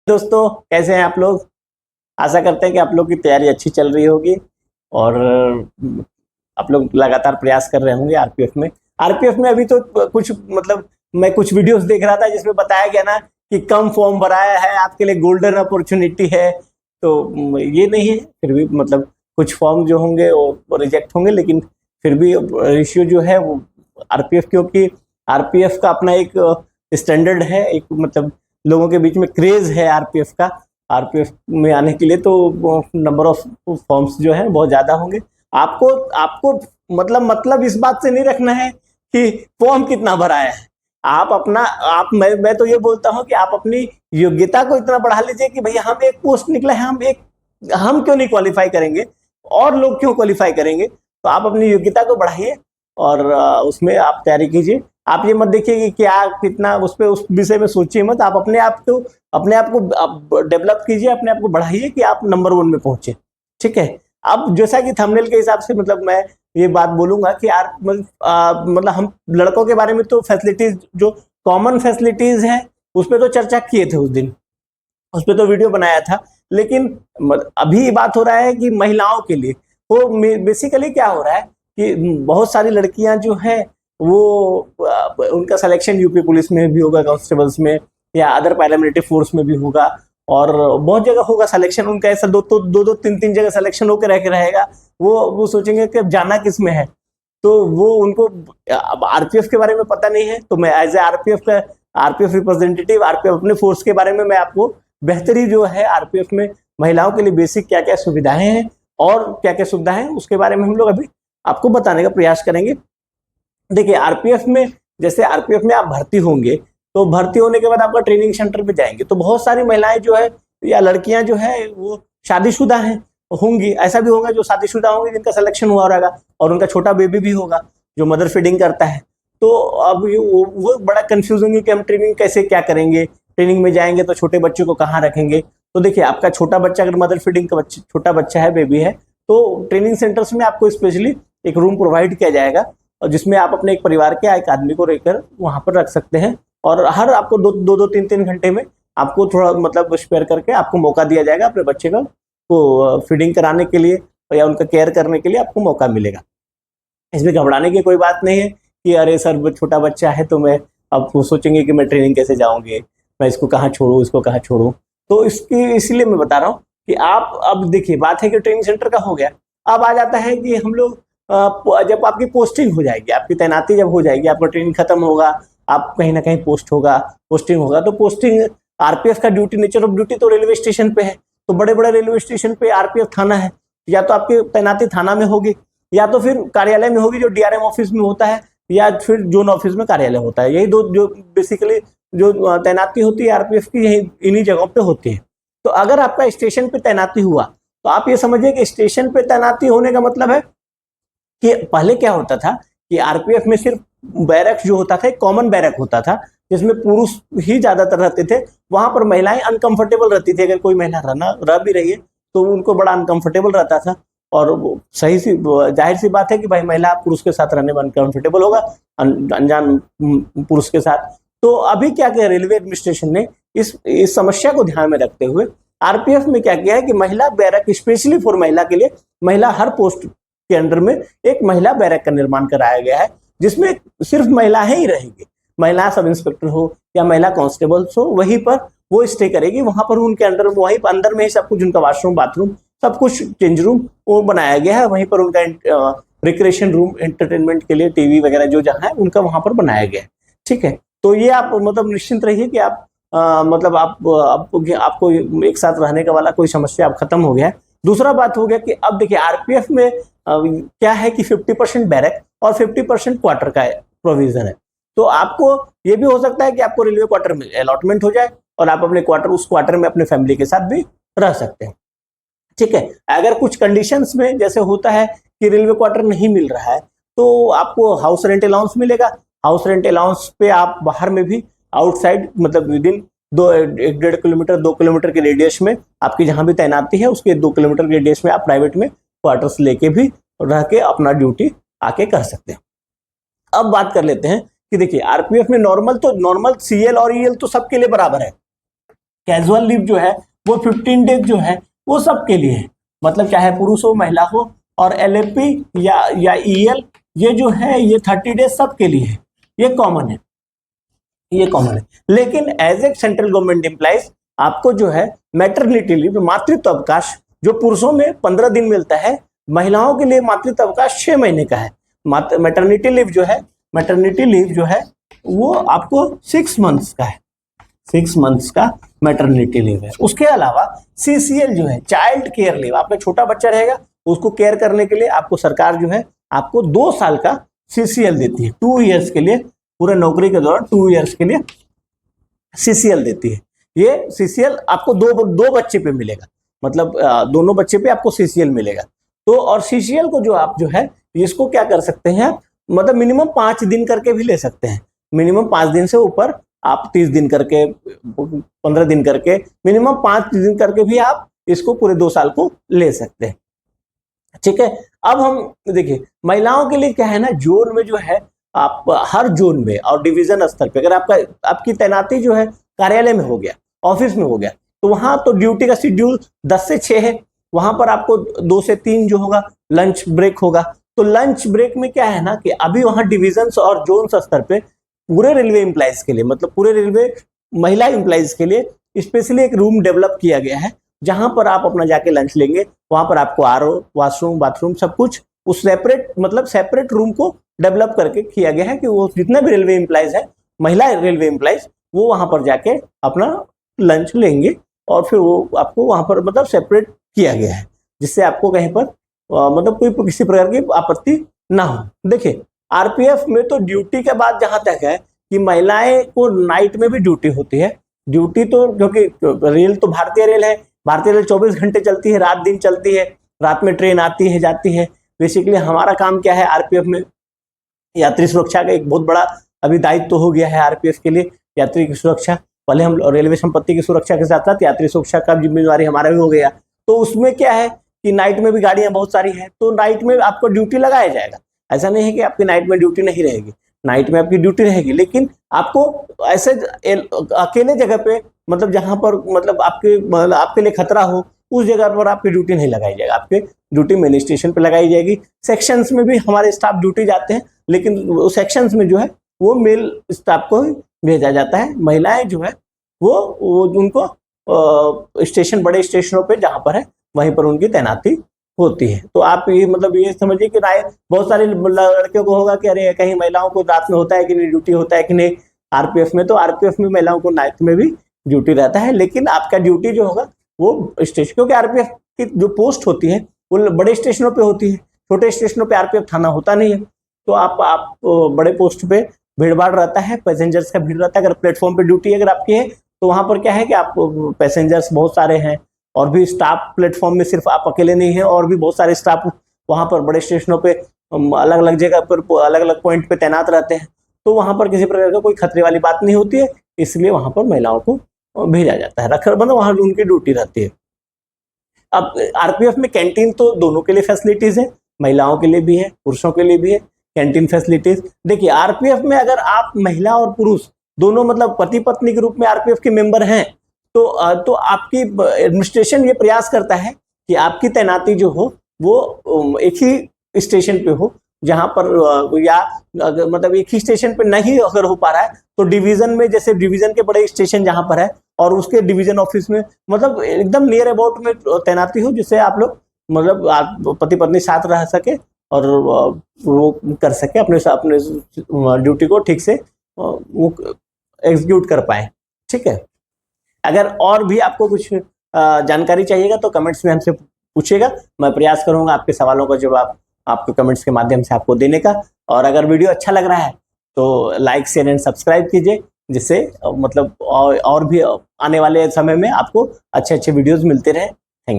दोस्तों, कैसे हैं आप लोग। आशा करते हैं कि आप लोग की तैयारी अच्छी चल रही होगी और आप लोग लगातार प्रयास कर रहे होंगे आरपीएफ में। आरपीएफ में अभी तो कुछ मतलब मैं कुछ वीडियोस देख रहा था जिसमें बताया गया ना कि कम फॉर्म भराया है, आपके लिए गोल्डन अपॉर्चुनिटी है। तो ये नहीं है, फिर भी मतलब कुछ फॉर्म जो होंगे वो रिजेक्ट होंगे, लेकिन फिर भी रेशियो जो है वो आरपीएफ, क्योंकि आरपीएफ का अपना एक स्टैंडर्ड है, एक मतलब लोगों के बीच में क्रेज है आरपीएफ का। आरपीएफ में आने के लिए तो नंबर ऑफ फॉर्म्स जो है बहुत ज्यादा होंगे। आपको आपको मतलब इस बात से नहीं रखना है कि फॉर्म कितना भरा है। आप अपना आप मैं तो ये बोलता हूं कि आप अपनी योग्यता को इतना बढ़ा लीजिए कि भैया हम एक पोस्ट निकला है, हम क्यों नहीं क्वालिफाई करेंगे, और लोग क्यों क्वालिफाई करेंगे। तो आप अपनी योग्यता को बढ़ाइए और उसमें आप तैयारी कीजिए। आप ये मत देखिए कि क्या कितना उस विषय में सोचिए मत। आप अपने आप को डेवलप कीजिए, अपने आप को बढ़ाइए कि आप नंबर 1 में पहुंचे। ठीक है। अब जैसा कि थंबनेल के हिसाब से मतलब मैं ये बात बोलूंगा कि यार मतलब हम लड़कों के बारे में तो फैसिलिटीज जो कॉमन फैसिलिटीज है उस पर तो चर्चा किए थे उस दिन, उस पर तो वीडियो बनाया था। लेकिन अभी बात हो रहा है कि महिलाओं के लिए वो बेसिकली क्या हो रहा है कि बहुत सारी लड़कियां जो है वो उनका सिलेक्शन यूपी पुलिस में भी होगा, कांस्टेबल्स में या अदर पैरामिलिट्री फोर्स में भी होगा, और बहुत जगह होगा सिलेक्शन उनका। ऐसा दो तीन तीन जगह सिलेक्शन होकर रह के रहेगा। वो सोचेंगे कि अब जाना किस में है, तो वो उनको अब आरपीएफ के बारे में पता नहीं है। तो मैं as a RPF representative, RPF अपने फोर्स के बारे में मैं आपको बेहतरी जो है आरपीएफ में महिलाओं के लिए बेसिक क्या क्या सुविधाएं हैं और क्या क्या सुविधाएं हैं उसके बारे में हम लोग अभी आपको बताने का प्रयास करेंगे। देखिए आरपीएफ में, जैसे आरपीएफ में आप भर्ती होंगे तो भर्ती होने के बाद आपका ट्रेनिंग सेंटर पे जाएंगे तो बहुत सारी महिलाएं जो है या लड़कियां जो है वो शादीशुदा हैं, होंगी। ऐसा भी होगा जो शादीशुदा होंगे जिनका सिलेक्शन हुआ रहेगा और उनका छोटा बेबी भी होगा जो मदर फीडिंग करता है। तो अब वो बड़ा कंफ्यूज होंगे कि हम ट्रेनिंग कैसे क्या करेंगे, ट्रेनिंग में जाएंगे तो छोटे बच्चे को कहाँ रखेंगे। तो देखिए आपका छोटा बच्चा अगर मदर फीडिंग का छोटा बच्चा है, बेबी है, तो ट्रेनिंग सेंटर्स में आपको स्पेशली एक रूम प्रोवाइड किया जाएगा और जिसमें आप अपने एक परिवार के एक आदमी को रहकर वहां पर रख सकते हैं। और हर आपको दो तीन तीन घंटे में आपको थोड़ा मतलब स्पेयर करके आपको मौका दिया जाएगा अपने बच्चे को फीडिंग कराने के लिए या उनका केयर करने के लिए आपको मौका मिलेगा। इसमें घबराने की कोई बात नहीं है कि अरे सर छोटा बच्चा है तो मैं अब वो सोचेंगे कि मैं ट्रेनिंग कैसे जाऊंगे, मैं इसको कहाँ छोड़ूं, इसको कहाँ छोड़ूं। तो इसलिए मैं बता रहा हूँ कि आप अब देखिए बात है कि ट्रेनिंग सेंटर का हो गया। अब आ जाता है कि हम लोग जब आपकी पोस्टिंग हो जाएगी, आपकी तैनाती जब हो जाएगी, आपका ट्रेनिंग खत्म होगा, आप कहीं ना कहीं पोस्टिंग होगा। तो पोस्टिंग आरपीएफ का ड्यूटी, नेचर ऑफ ड्यूटी तो रेलवे स्टेशन पे है। तो बड़े बड़े रेलवे स्टेशन पे आरपीएफ थाना है, या तो आपकी तैनाती थाना में होगी या तो फिर कार्यालय में होगी जो डीआरएम ऑफिस में होता है, या फिर जोन ऑफिस में कार्यालय होता है। यही दो जो बेसिकली जो तैनाती होती है आरपीएफ की, यही इन्हीं जगहों पे होती है। तो अगर आपका स्टेशन पे तैनाती हुआ तो आप ये समझिए कि स्टेशन पे तैनाती होने का मतलब है कि पहले क्या होता था कि आरपीएफ में सिर्फ बैरक जो होता था एक कॉमन बैरक होता था जिसमें पुरुष ही ज्यादातर रहते थे। वहां पर महिलाएं अनकंफर्टेबल रहती थी, अगर कोई महिला रह भी रही है तो उनको बड़ा अनकंफर्टेबल रहता था। और सही सी जाहिर सी बात है कि भाई महिला पुरुष के साथ रहने में अनकंफर्टेबल होगा, अनजान पुरुष के साथ। तो अभी क्या किया रेलवे एडमिनिस्ट्रेशन ने, इस समस्या को ध्यान में रखते हुए आरपीएफ में क्या किया है कि महिला बैरक स्पेशली फॉर महिला के लिए, महिला हर पोस्ट के अंडर में एक महिला बैरक का निर्माण कराया गया है जिसमें सिर्फ महिलाएं ही रहेंगी। महिला सब इंस्पेक्टर हो या महिला कांस्टेबल्स हो, वहीं पर वो स्टे करेगी, वहां पर उनके अंडर वहीं पर अंदर में ही सब कुछ, उनका वॉशरूम बाथरूम सब कुछ, चेंज रूम वो बनाया गया है। वहीं पर उनका रिक्रिएशन रूम, एंटरटेनमेंट के लिए टीवी वगैरह जो जहाँ है उनका वहां पर बनाया गया है। ठीक है। तो ये आप मतलब निश्चिंत रहिए कि आप मतलब आपको एक साथ रहने का वाला कोई समस्या अब खत्म हो गया है। दूसरा बात हो गया कि अब देखिए आरपीएफ में क्या है कि 50% बैरक और 50% क्वार्टर का प्रोविजन है। तो आपको ये भी हो सकता है कि आपको रेलवे क्वार्टर में अलॉटमेंट हो जाए और आप अपने उस क्वार्टर में अपने फैमिली के साथ भी रह सकते हैं। ठीक है। अगर कुछ कंडीशंस में जैसे होता है कि रेलवे क्वार्टर नहीं मिल रहा है तो आपको हाउस रेंट अलाउंस मिलेगा। हाउस रेंट अलाउंस पे आप बाहर में भी आउटसाइड मतलब विद इन 1.5 किलोमीटर 2 किलोमीटर के रेडियस में आपकी जहां भी तैनाती है उसके 2 किलोमीटर के रेडियस में आप प्राइवेट में क्वार्टर्स लेके भी रह के अपना ड्यूटी आके कर सकते हैं। अब बात कर लेते हैं कि देखिए आरपीएफ में नॉर्मल सीएल और ईएल तो सबके लिए बराबर है। कैजुअल लीव जो है वो 15 डेज जो है वो सबके लिए है, मतलब चाहे पुरुष हो महिला हो। और LFP या EL ये जो है ये 30 डेज सबके लिए है, ये कॉमन है, ये कॉमन है। लेकिन as a central government employees आपको जो है मैटरनिटी लीव, मातृत्व अवकाश, जो पुरुषों में 15 दिन मिलता है, महिलाओं के लिए मातृत्व अवकाश 6 महीने का है। मैटरनिटी लीव जो है वो आपको 6 मंथ्स का है, 6 मंथ्स का मैटरनिटी लीव है। उसके अलावा CCL जो है चाइल्ड केयर लीव, आपका छोटा बच्चा रहेगा उसको केयर करने के लिए आपको सरकार जो है आपको 2 साल का CCL देती है, 2 ईयर्स के लिए, पूरे नौकरी के दौरान 2 ईयर्स के लिए CCL देती है। ये CCL आपको दो बच्चे पे मिलेगा, मतलब दोनों बच्चे पे आपको CCL मिलेगा। तो और CCL को जो आप जो है इसको क्या कर सकते हैं, मतलब मिनिमम 5 दिन करके भी ले सकते हैं, मिनिमम 5 दिन से ऊपर आप 30 दिन करके, 15 दिन करके, मिनिमम 5 दिन करके भी आप इसको पूरे 2 साल को ले सकते हैं। ठीक है, अब हम देखिए महिलाओं के लिए क्या है ना, जोन में जो है आप हर जोन में और डिवीजन स्तर पे अगर आपकी तैनाती जो है कार्यालय में हो गया, ऑफिस में हो गया, तो वहां तो ड्यूटी का शेड्यूल 10 से 6 है, वहां पर आपको 2 से 3 जो होगा लंच ब्रेक होगा। तो लंच ब्रेक में क्या है ना कि अभी वहां डिविजन और जोन स्तर पे पूरे रेलवे एम्प्लॉइज के लिए, मतलब पूरे रेलवे महिला एम्प्लॉइज के लिए स्पेशली एक रूम डेवलप किया गया है, जहां पर आप अपना जाके लंच लेंगे। वहां पर आपको RO, वॉशरूम, बाथरूम सब कुछ उस सेपरेट रूम को डेवलप करके किया गया है कि वो जितना भी रेलवे एम्प्लॉइज है, महिला रेलवे एम्प्लॉइज, वो वहां पर जाके अपना लंच लेंगे और फिर वो आपको वहां पर मतलब सेपरेट किया गया है, जिससे आपको कहीं पर मतलब कोई किसी प्रकार की आपत्ति ना हो। देखिए RPF में तो ड्यूटी के बाद जहां तक है कि महिलाएं को नाइट में भी ड्यूटी होती है। ड्यूटी तो क्योंकि रेल तो भारतीय रेल है, भारतीय रेल 24 घंटे चलती है, रात दिन चलती है, रात में ट्रेन आती है जाती है। बेसिकली हमारा काम क्या है RPF में, यात्री सुरक्षा का एक बहुत बड़ा अभी दायित्व तो हो गया है RPF के लिए, यात्री की सुरक्षा। पहले हम रेलवे संपत्ति की सुरक्षा के साथ साथ यात्री सुरक्षा का जिम्मेदारी हमारा भी हो गया। तो उसमें क्या है कि नाइट में भी गाड़ियां बहुत सारी हैं, तो नाइट में आपको ड्यूटी लगाया जाएगा। ऐसा नहीं है कि आपकी नाइट में ड्यूटी नहीं रहेगी, नाइट में आपकी ड्यूटी रहेगी, लेकिन आपको ऐसे अकेले जगह पे, मतलब जहां पर मतलब आपके लिए खतरा हो, उस जगह पर आपकी ड्यूटी नहीं लगाई जाएगी। आपकी ड्यूटी मेन स्टेशन पर लगाई जाएगी। सेक्शंस में भी हमारे स्टाफ ड्यूटी जाते हैं, लेकिन वो सेक्शंस में जो है वो मेल स्टाफ को भेजा जाता है। महिलाएं जो है वो उनको स्टेशन, बड़े स्टेशनों पे जहां पर है वहीं पर उनकी तैनाती होती है। तो आप ये मतलब ये समझिए कि बहुत सारे लड़कियों को होगा कि अरे कहीं महिलाओं को रात में होता है कि नहीं, ड्यूटी होता है कि नहीं। RPF में तो RPF में महिलाओं को नाइट में भी ड्यूटी रहता है, लेकिन आपका ड्यूटी जो होगा वो स्टेशन, क्योंकि RPF की जो पोस्ट होती है वो बड़े स्टेशनों पे होती है, छोटे स्टेशनों पे RPF थाना होता नहीं है। तो आप बड़े पोस्ट पे भीड़ भाड़ रहता है, पैसेंजर्स का भीड़ रहता है। अगर प्लेटफॉर्म पे ड्यूटी अगर आपकी है तो वहां पर क्या है कि आप पैसेंजर्स बहुत सारे हैं, और भी स्टाफ प्लेटफॉर्म में सिर्फ आप अकेले नहीं है, और भी बहुत सारे स्टाफ वहां पर बड़े स्टेशनों पे अलग अलग जगह पर अलग अलग पॉइंट पे तैनात रहते हैं। तो वहां पर किसी प्रकार का कोई खतरे वाली बात नहीं होती है, इसलिए वहां पर महिलाओं को भेजा जाता है, मतलब वहां उनकी ड्यूटी रहती है। अब RPF में कैंटीन तो दोनों के लिए फैसिलिटीज है, महिलाओं के लिए भी है, पुरुषों के लिए भी है कैंटीन फैसिलिटीज। देखिए RPF में अगर आप महिला और पुरुष दोनों मतलब पति पत्नी के रूप में RPF के मेंबर हैं, तो आपकी एडमिनिस्ट्रेशन ये प्रयास करता है कि आपकी तैनाती जो हो वो एक ही स्टेशन पे हो, जहां पर या मतलब एक ही स्टेशन पे नहीं अगर हो पा रहा है तो डिवीजन में, जैसे डिवीजन के बड़े स्टेशन जहां पर है और उसके डिवीजन ऑफिस में मतलब एकदम नियर अबाउट में तैनाती हो, जिससे आप लोग मतलब आप पति पत्नी साथ रह सके और वो कर सके अपने ड्यूटी को ठीक से वो एग्जीक्यूट कर पाए। ठीक है, अगर और भी आपको कुछ जानकारी चाहिएगा तो कमेंट्स में हमसे पूछिएगा, मैं प्रयास करूंगा आपके सवालों का जवाब आपके कमेंट्स के माध्यम से आपको देने का। और अगर वीडियो अच्छा लग रहा है तो लाइक, शेयर एंड सब्सक्राइब कीजिए, जिससे मतलब और भी आने वाले समय में आपको अच्छे अच्छे वीडियोस मिलते रहे।